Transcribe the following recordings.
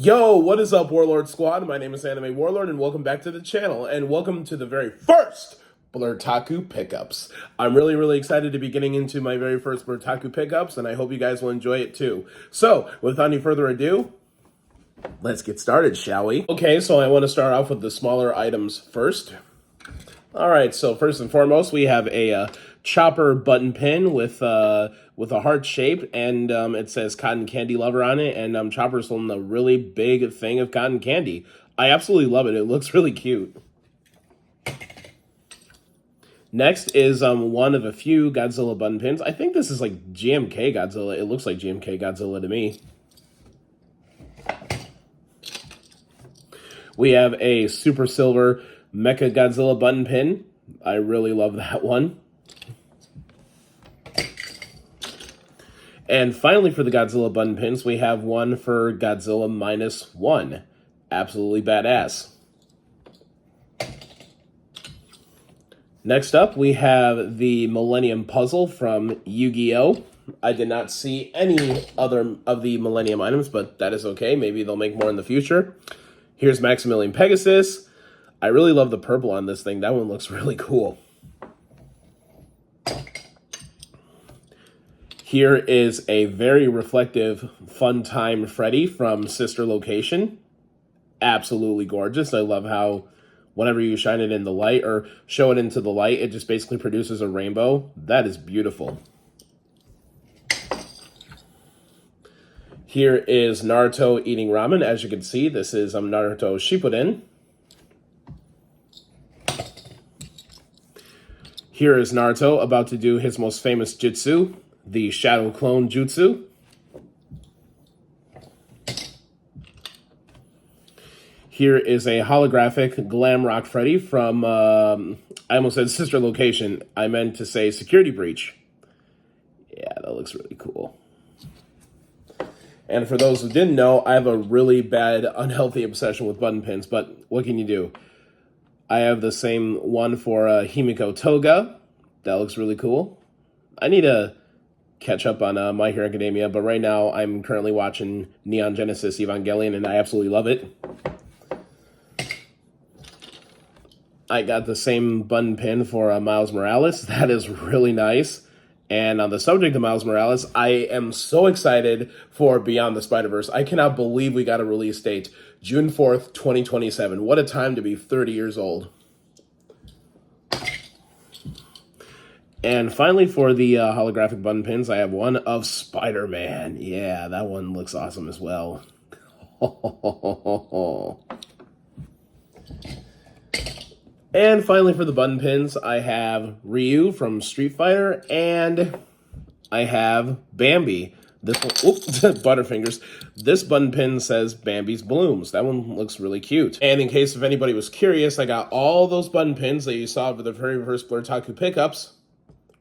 Yo, what is up, Warlord Squad? My name is Anime Warlord, and welcome back to the channel, and welcome to the very first Blerdtaku Pickups. I'm really excited to be getting into my very first Blerdtaku Pickups, and I hope you guys will enjoy it too. So, without any further ado, let's get started, shall we? Okay, so I want to start off with the smaller items first. Alright, so first and foremost, we have a chopper button pin with a heart shape, and it says Cotton Candy Lover on it, and Chopper's holding a really big thing of cotton candy. I absolutely love it. It looks really cute. Next is one of a few Godzilla button pins. I think this is like GMK Godzilla. It looks like GMK Godzilla to me. We have a Super Silver Mecha Godzilla button pin. I really love that one. And finally, for the Godzilla button pins, we have one for Godzilla -1. Absolutely badass. Next up, we have the Millennium Puzzle from Yu-Gi-Oh! I did not see any other of the Millennium items, but that is okay. Maybe they'll make more in the future. Here's Maximilian Pegasus. I really love the purple on this thing. That one looks really cool. Here is a very reflective Fun Time Freddy from Sister Location. Absolutely gorgeous. I love how whenever you shine it in the light or show it into the light, it just basically produces a rainbow. That is beautiful. Here is Naruto eating ramen. As you can see, this is Naruto Shippuden. Here is Naruto about to do his most famous jutsu, the Shadow Clone Jutsu. Here is a holographic Glam Rock Freddy from, I almost said Sister Location. I meant to say Security Breach. Yeah, that looks really cool. And for those who didn't know, I have a really bad, unhealthy obsession with button pins, but what can you do? I have the same one for Himiko Toga. That looks really cool. I need to catch up on My Hero Academia, but right now I'm currently watching Neon Genesis Evangelion, and I absolutely love it. I got the same button pin for Miles Morales. That is really nice. And on the subject of Miles Morales, I am so excited for Beyond the Spider-Verse. I cannot believe we got a release date. June 4th, 2027. What a time to be 30 years old. And finally, for the holographic button pins, I have one of Spider-Man. Yeah, that one looks awesome as well. And finally, for the button pins, I have Ryu from Street Fighter, and I have Bambi. This one, oops, Butterfingers. This button pin says Bambi's Blooms. That one looks really cute. And in case if anybody was curious, I got all those button pins that you saw for the very first Blerdtaku Pickups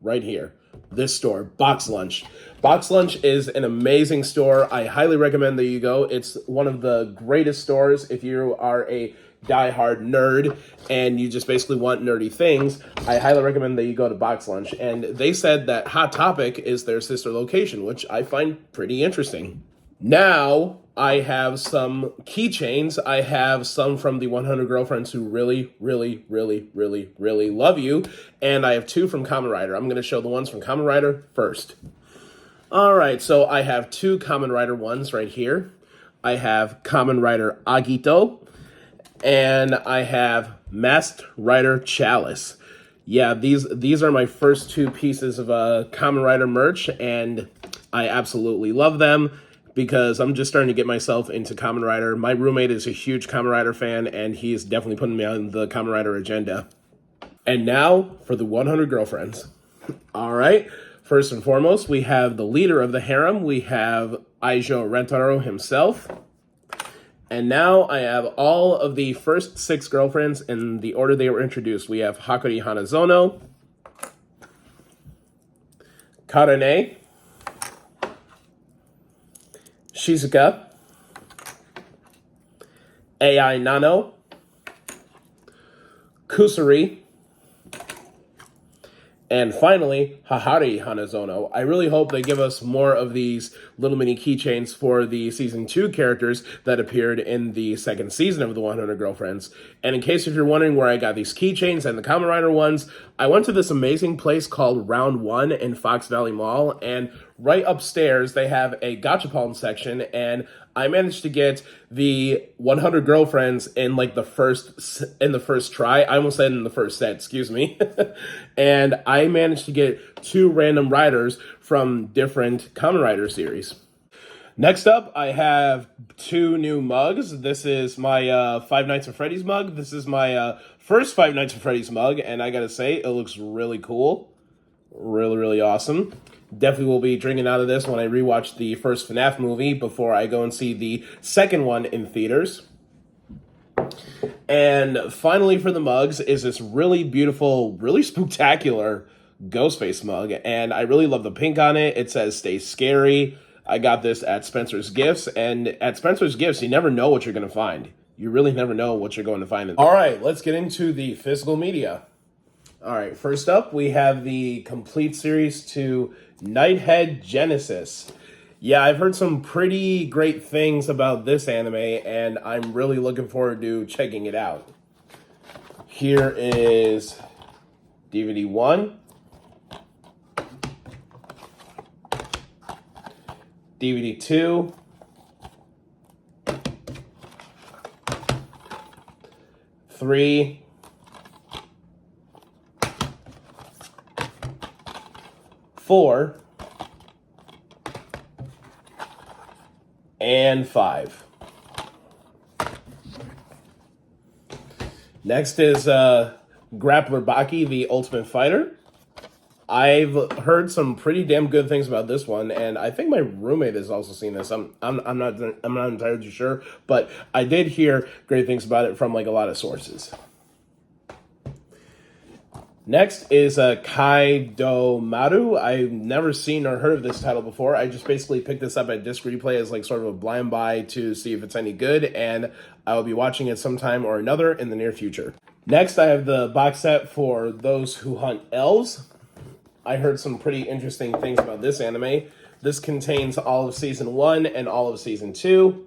right here. This store, Box Lunch. Box Lunch is an amazing store. I highly recommend that you go. It's one of the greatest stores if you are a diehard nerd and you just basically want nerdy things. I highly recommend that you go to Box Lunch. And they said that Hot Topic is their sister location, which I find pretty interesting. Now, I have some keychains. I have some from the 100 Girlfriends Who Really Love You. And I have two from Kamen Rider. I'm going to show the ones from Kamen Rider first. Alright, so I have two Kamen Rider ones right here. I have Kamen Rider Agito. And I have Masked Rider Chalice. Yeah, these are my first two pieces of Kamen Rider merch, and I absolutely love them because I'm just starting to get myself into Kamen Rider. My roommate is a huge Kamen Rider fan, and he's definitely putting me on the Kamen Rider agenda. And now for the 100 Girlfriends. All right, first and foremost, we have the leader of the harem. We have Aijo Rentaro himself. And now I have all of the first 6 girlfriends in the order they were introduced. We have Hakuri Hanazono, Karane, Shizuka, AI Nano, Kusuri, And finally, Hahari Hanazono. I really hope they give us more of these little mini keychains for the Season 2 characters that appeared in the second season of the 100 Girlfriends. And in case if you're wondering where I got these keychains and the Kamen Rider ones, I went to this amazing place called Round 1 in Fox Valley Mall, and right upstairs they have a gachapon section, and I managed to get the 100 Girlfriends in like the first try. I almost said in the first set, excuse me. And I managed to get 2 random riders from different Kamen Rider series. Next up, I have 2 new mugs. This is my Five Nights at Freddy's mug. This is my first Five Nights at Freddy's mug, and I gotta say, it looks really cool. Really, really awesome. Definitely will be drinking out of this when I rewatch the first FNAF movie before I go and see the second one in theaters. And finally for the mugs is this really beautiful, really spectacular Ghostface mug. And I really love the pink on it. It says, "Stay scary." I got this at Spencer's Gifts. And at Spencer's Gifts, you never know what you're going to find. You really never know what you're going to find. All right, let's get into the physical media. All right, first up, we have the complete series to Nighthead Genesis. Yeah, I've heard some pretty great things about this anime, and I'm really looking forward to checking it out. Here is DVD 1, DVD 2, three, 4, and 5. Next is Grappler Baki, the Ultimate Fighter. I've heard some pretty damn good things about this one, and I think my roommate has also seen this. I'm not entirely sure, but I did hear great things about it from like a lot of sources. Next is Kaido Maru. I've never seen or heard of this title before. I just basically picked this up at Disc Replay as like sort of a blind buy to see if it's any good, and I will be watching it sometime or another in the near future. Next, I have the box set for Those Who Hunt Elves. I heard some pretty interesting things about this anime. This contains all of Season 1 and all of Season 2.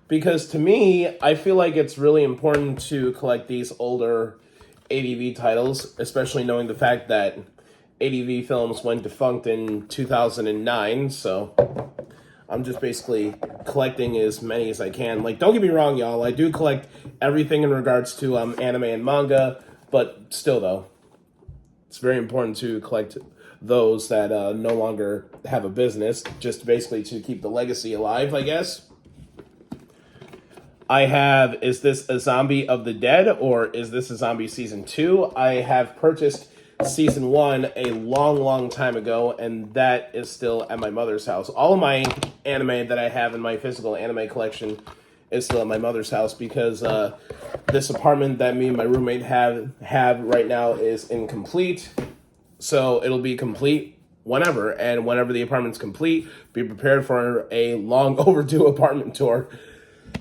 Because to me, I feel like it's really important to collect these older ADV titles, especially knowing the fact that ADV Films went defunct in 2009, so I'm just basically collecting as many as I can. Like, don't get me wrong, y'all, I do collect everything in regards to anime and manga, but still, though, it's very important to collect those that no longer have a business, just basically to keep the legacy alive, I guess. I have, is this a Zombie of the Dead, or is this a Zombie Season 2? I have purchased Season 1 a long, long time ago, and that is still at my mother's house. All of my anime that I have in my physical anime collection is still at my mother's house because this apartment that me and my roommate have right now is incomplete. So it'll be complete whenever, and whenever the apartment's complete, be prepared for a long overdue apartment tour.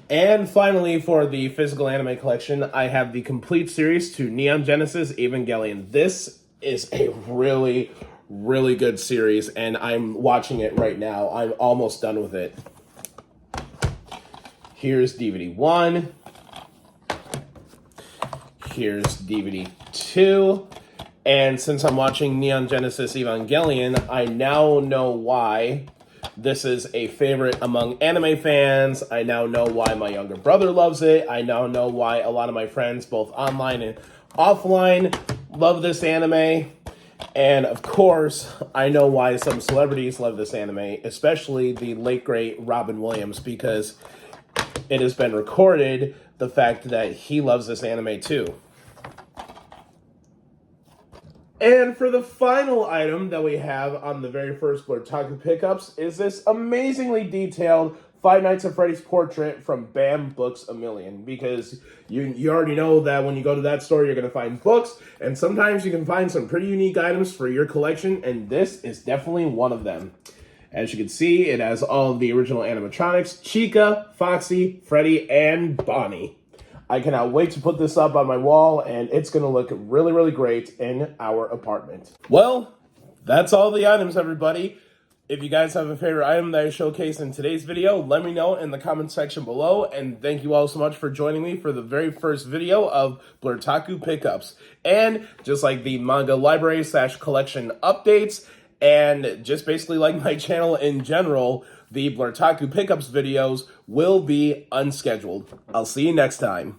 And finally, for the physical anime collection, I have the complete series to Neon Genesis Evangelion. This is a really, really good series, and I'm watching it right now. I'm almost done with it. Here's DVD 1. Here's DVD 2. And since I'm watching Neon Genesis Evangelion, I now know why this is a favorite among anime fans. I now know why my younger brother loves it. I now know why a lot of my friends, both online and offline, love this anime. And of course, I know why some celebrities love this anime, especially the late great Robin Williams, because it has been recorded the fact that he loves this anime too. And for the final item that we have on the very first Blerdtaku Pickups is this amazingly detailed Five Nights at Freddy's portrait from Bam Books A Million. Because you already know that when you go to that store, you're going to find books. And sometimes you can find some pretty unique items for your collection. And this is definitely one of them. As you can see, it has all of the original animatronics. Chica, Foxy, Freddy, and Bonnie. I cannot wait to put this up on my wall, and it's going to look really, really great in our apartment. Well, that's all the items, everybody. If you guys have a favorite item that I showcased in today's video, let me know in the comment section below. And thank you all so much for joining me for the very first video of Blerdtaku Pickups. And just like the manga library / collection updates, and just basically like my channel in general, the Blerdtaku Pickups videos will be unscheduled. I'll see you next time.